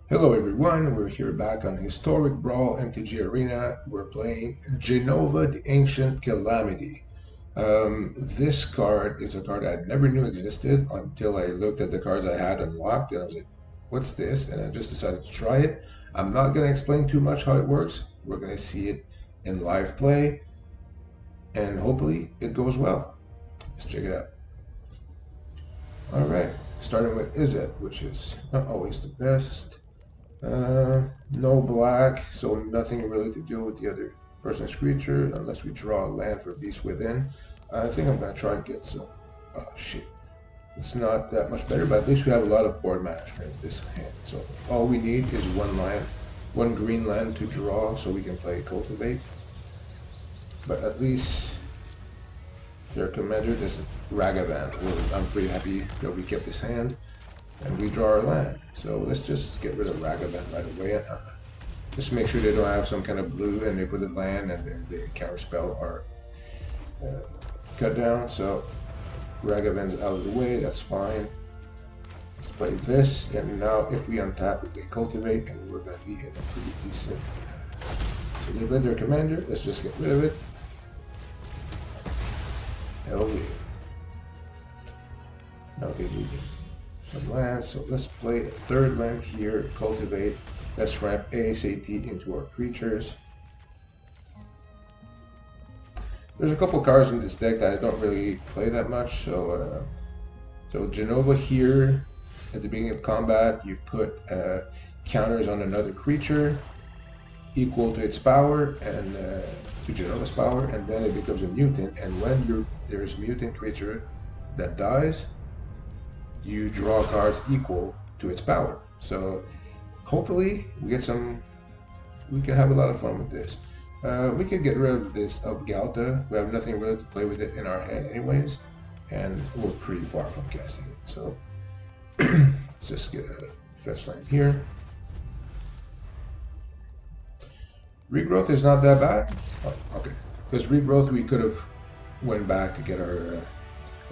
Hello everyone, we're here back on Historic Brawl MTG Arena. We're playing Jenova the Ancient Calamity. This card is a card I never knew existed until I looked at the cards I had unlocked and I was like, what's this? And I just decided to try it. I'm not going to explain too much how it works. We're going to see it in live play and hopefully it goes well. Let's check it out. Alright, starting with Izzet, which is not always the best. No black, so nothing really to do with the other person's creature unless we draw a land for Beast Within. I think I'm gonna try and get some. Oh shit. It's not that much better, but at least we have a lot of board management with this hand. So all we need is one land, one green land to draw so we can play Cultivate. But at least their commander is Ragavan. I'm pretty happy that we kept this hand. And we draw our land. So let's just get rid of Ragavan right away. Just make sure they don't have some kind of blue and they put a land and then the counterspell are cut down. So Ragavan's out of the way, that's fine. Let's play this, and now if we untap it, they cultivate, and we're going to be in a pretty decent. So they play their commander, let's just get rid of it. Hell yeah. Now they move some lands, so let's play a third land here, cultivate. Let's ramp ASAP into our creatures. There's a couple cards in this deck that I don't really play that much, so Jenova here, at the beginning of combat, you put counters on another creature equal to its power and to Jenova's power, and then it becomes a mutant, and when there's mutant creature that dies, you draw cards equal to its power. So hopefully we can have a lot of fun with this. We could get rid of this of Galta. We have nothing really to play with it in our hand anyways, and we're pretty far from casting it. So let's just get a fetch land here. Regrowth is not that bad. Oh, okay, because regrowth we could have went back to get our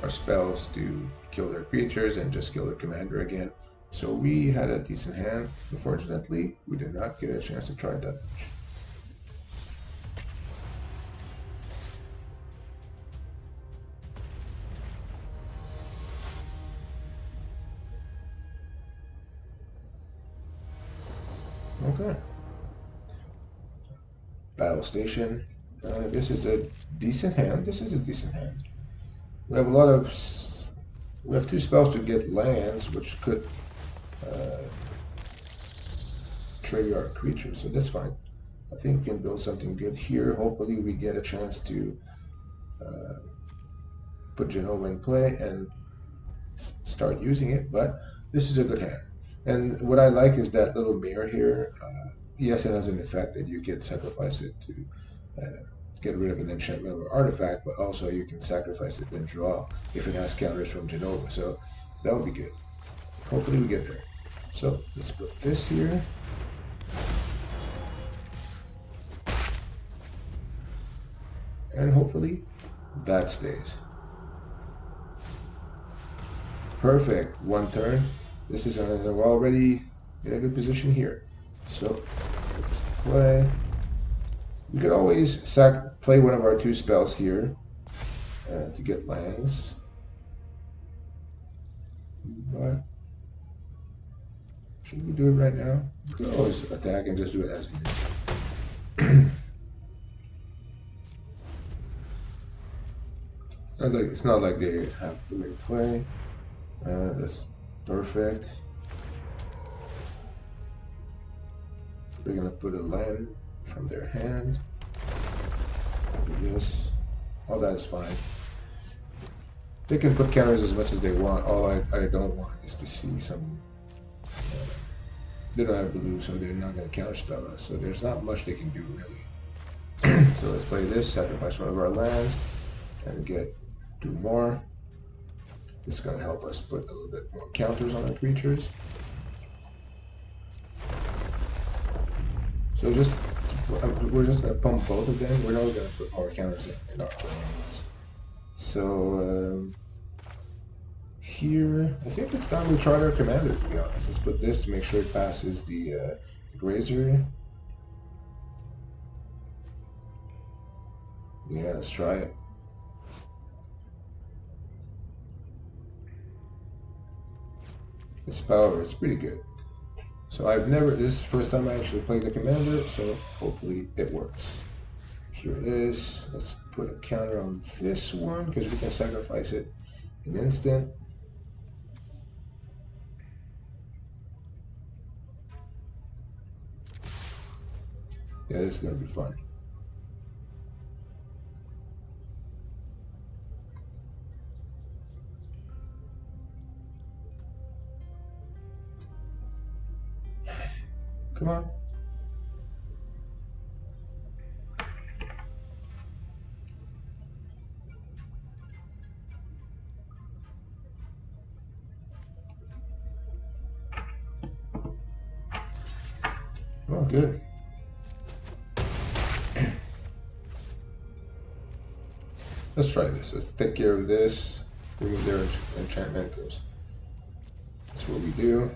spells to kill their creatures and just kill their commander again. So we had a decent hand. Unfortunately, we did not get a chance to try it that much. Okay. Battle Station. This is a decent hand. This is a decent hand. We have we have two spells to get lands, which could trigger our creatures, so that's fine. I think we can build something good here. Hopefully we get a chance to put Jenova in play and start using it, but this is a good hand. And what I like is that little mirror here. Yes, it has an effect that you can sacrifice it to get rid of an enchantment or artifact, but also you can sacrifice it and draw if it has counters from Jenova. So that would be good. Hopefully we get there. So let's put this here. And hopefully that stays. Perfect. One turn. This is we're already in a good position here. So let's play. We could always play one of our two spells here to get lands. But should we do it right now? We could always attack and just do it as it is. It's not like they have to make play. That's perfect. They're gonna put a land from their hand. This, all that is fine. They can put counters as much as they want. All I don't want is to see some. They don't have blue, so they're not gonna counterspell us. So there's not much they can do really. So let's play this. Sacrifice one of our lands and get two more. This is gonna help us put a little bit more counters on our creatures. So we're just gonna pump both of them. We're not gonna put more counters in our play. So here. I think it's time we tried our commander, to be honest. Let's put this to make sure it passes the grazer. Yeah, let's try it. Its power is pretty good. So this is the first time I actually played the commander, so hopefully it works. Here it is. Let's put a counter on this one because we can sacrifice it in an instant. Yeah, this is gonna be fun. Come on. Oh, good. Let's try this. Let's take care of this. Remove their enchantment because that's what we do.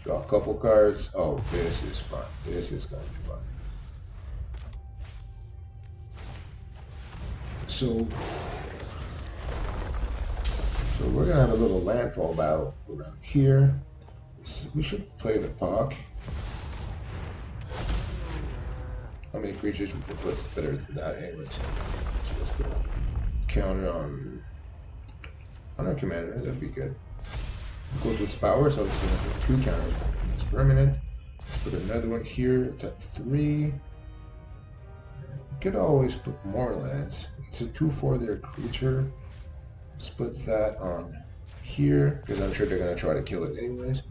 Draw a couple cards. Oh, this is fun. This is gonna be fun. So we're gonna have a little landfall battle around here. We should play the Pock. How many creatures we can put better than that anyways? So let's put a counter on our commander, that'd be good. Go to its power, so it's gonna put 2 counters. It's permanent. Let's put another one here, it's at 3. You could always put more lands. It's a 2/4 their creature. Let's put that on here, because I'm sure they're gonna try to kill it anyways.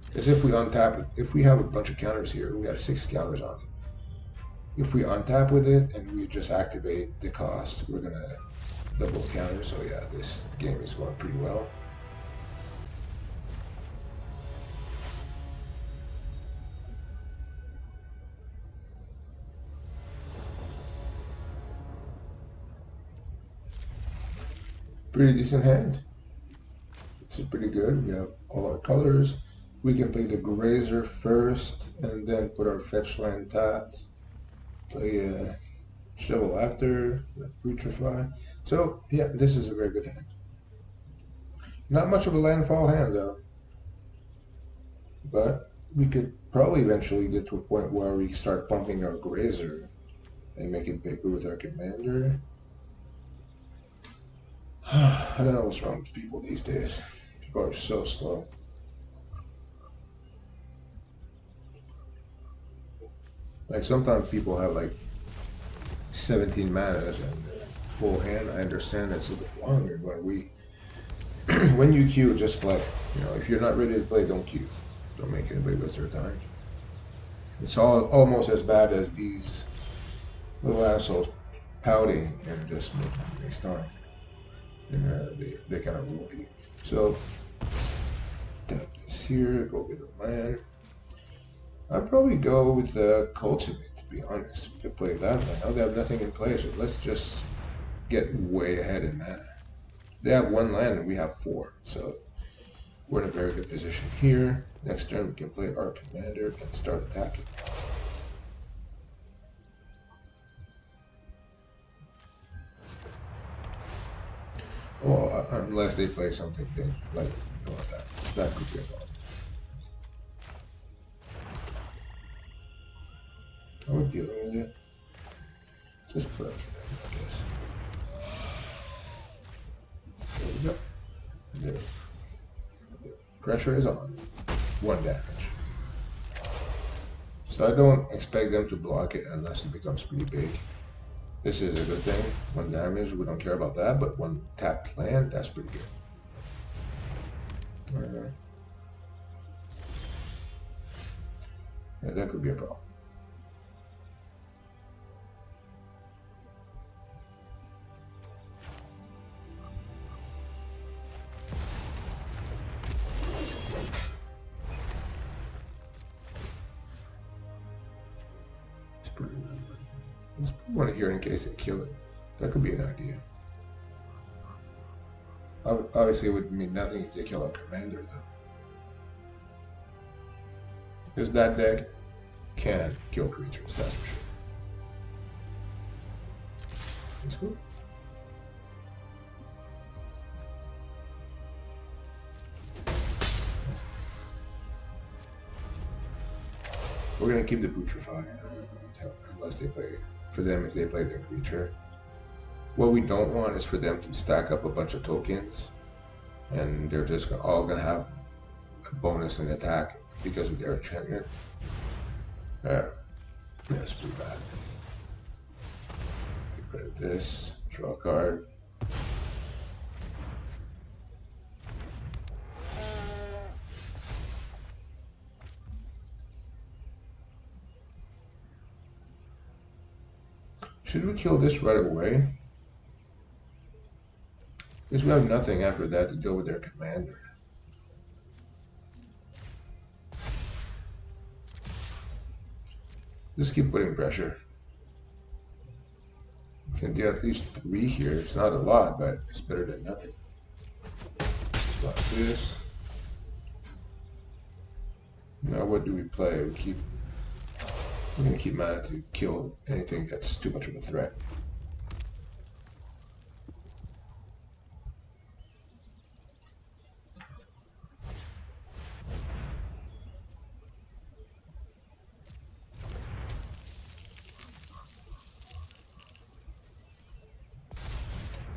Because if we untap it, if we have a bunch of counters here, we have 6 counters on it. If we untap with it and we just activate the cost, we're gonna double counter. So yeah, this game is going pretty well. Pretty decent hand. This is pretty good. We have all our colors. We can play the grazer first and then put our fetch land tapped. Play a shovel after, putrefy. So yeah, this is a very good hand. Not much of a landfall hand though. But we could probably eventually get to a point where we start pumping our grazer and make it bigger with our commander. I don't know what's wrong with people these days. People are so slow. Like sometimes people have like 17 manas and full hand. I understand that's a bit longer, but when you queue, just play. You know, if you're not ready to play, don't queue. Don't make anybody waste their time. It's almost as bad as these little assholes pouting and just making you waste time. And they kind of will be. So tap this here, go get a land. I'd probably go with the cultivate, to be honest. We could play that one. Now they have nothing in play, so let's just get way ahead in mana. They have 1 land and we have 4, so we're in a very good position here. Next turn we can play our commander and start attacking. Well, unless they play something big, like that could be a problem. How are we dealing with it? Just put up I guess. There we go. There. Pressure is on. 1 damage. So I don't expect them to block it unless it becomes pretty big. This is a good thing. 1 damage, we don't care about that, but 1 tapped land, that's pretty good. Yeah, that could be a problem. Let's put 1 here in case they kill it. That could be an idea. Obviously, it would mean nothing to kill a commander, though. Because that deck can kill creatures, that's for sure. That's cool. We're going to keep the Putrefy unless they play, for them if they play their creature. What we don't want is for them to stack up a bunch of tokens and they're just all going to have a bonus in attack because of their enchantment. Yeah, that's pretty bad. Get rid of this, draw a card. Should we kill this right away? Because we have nothing after that to deal with their commander. Just keep putting pressure. We can do at least 3 here. It's not a lot, but it's better than nothing. Like this. Now what do we play? We're gonna keep mana to kill anything that's too much of a threat.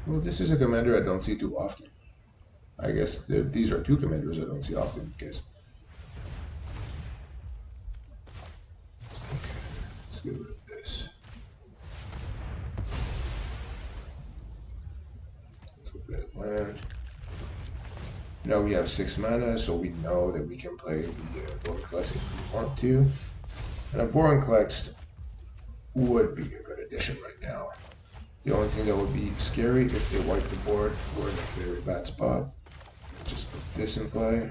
Well, this is a commander I don't see too often. I guess these are 2 commanders I don't see often because. Okay, let's get rid of this. So we get land. Now we have 6 mana, so we know that we can play the Vorinclex if we want to. And a Vorinclex would be a good addition right now. The only thing that would be scary if they wipe the board, we're in a very bad spot. Just put this in play.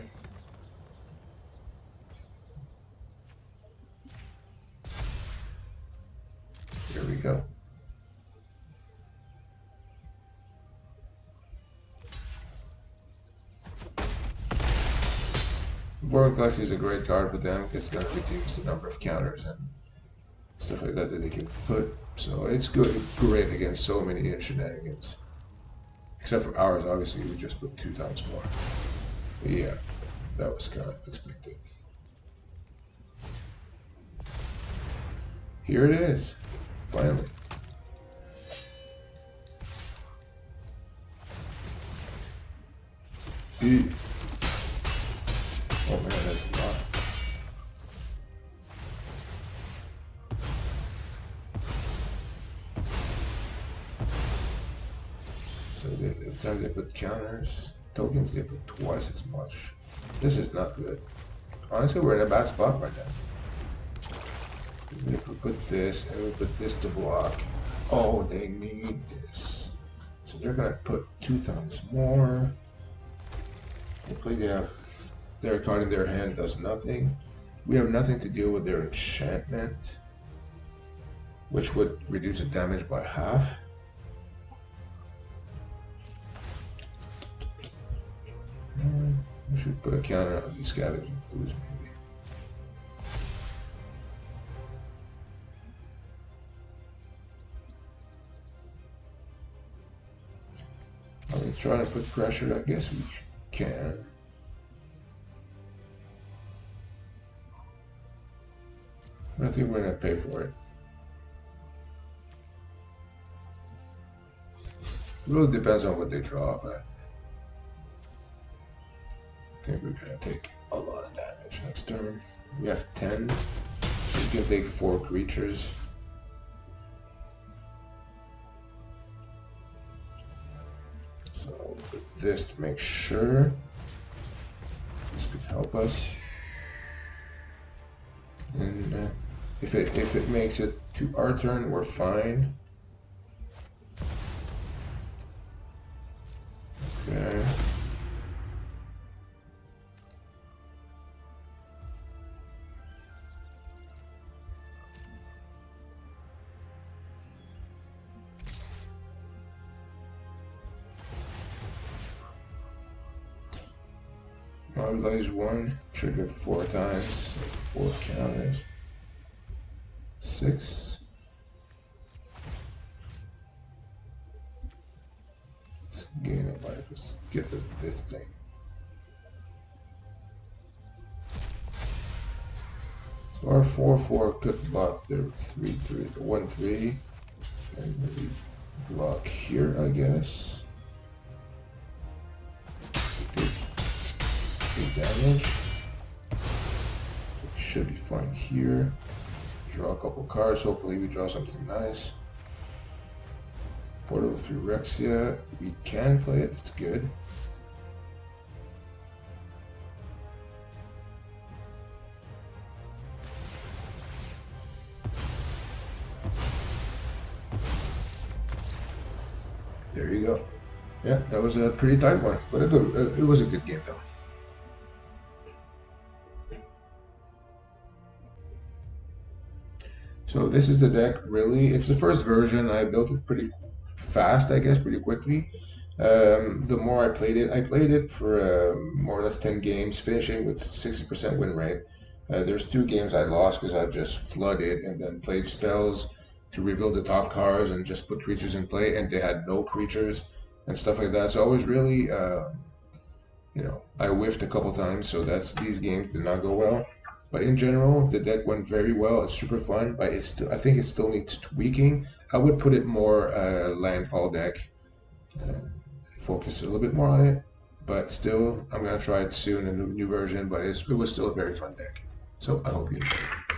There we go. Vorinclex is a great card for them because it's going to reduce the number of counters and stuff like that they can put. So it's good, great against so many shenanigans. Except for ours, obviously, we just put 2 times more. But yeah, that was kind of expected. Here it is, finally. Ew. Oh man, that's a lot. So every time they put counters, tokens, they put twice as much. This is not good. Honestly, we're in a bad spot right now. We put this, and we put this to block. Oh, they need this. So they're gonna put 2 times more. Hopefully they have their card in their hand does nothing. We have nothing to deal with their enchantment, which would reduce the damage by half. We should put a counter on these scavenging clues, maybe. Are we trying to put pressure? I guess we can. I think we're gonna pay for it. It really depends on what they draw, but I think we're gonna take a lot of damage next turn. We have 10. So we can take 4 creatures. So I'll put this to make sure. This could help us. And if it makes it to our turn, we're fine. Okay. Paralyze 1, triggered 4 times, 4 counters. 6. Let's gain a life. Let's get this thing. So our 4/4 could block their 3/3, 1/3, and maybe block here, I guess. Take damage. Should be fine here. Draw a couple cards. Hopefully we draw something nice. Portal of Phyrexia. We can play it. It's good. There you go. Yeah, that was a pretty tight one, but it was a good game though. So this is the deck, really. It's the first version. I built it pretty fast, I guess, pretty quickly. The more I played it for more or less 10 games, finishing with 60% win rate. There's 2 games I lost because I just flooded and then played spells to reveal the top cards and just put creatures in play, and they had no creatures and stuff like that. So I was really, I whiffed a couple times, so these games did not go well. But in general, the deck went very well. It's super fun, but I think it still needs tweaking. I would put it more landfall deck, focus a little bit more on it. But still, I'm gonna try it soon, a new version. But it was still a very fun deck. So I hope you enjoy it.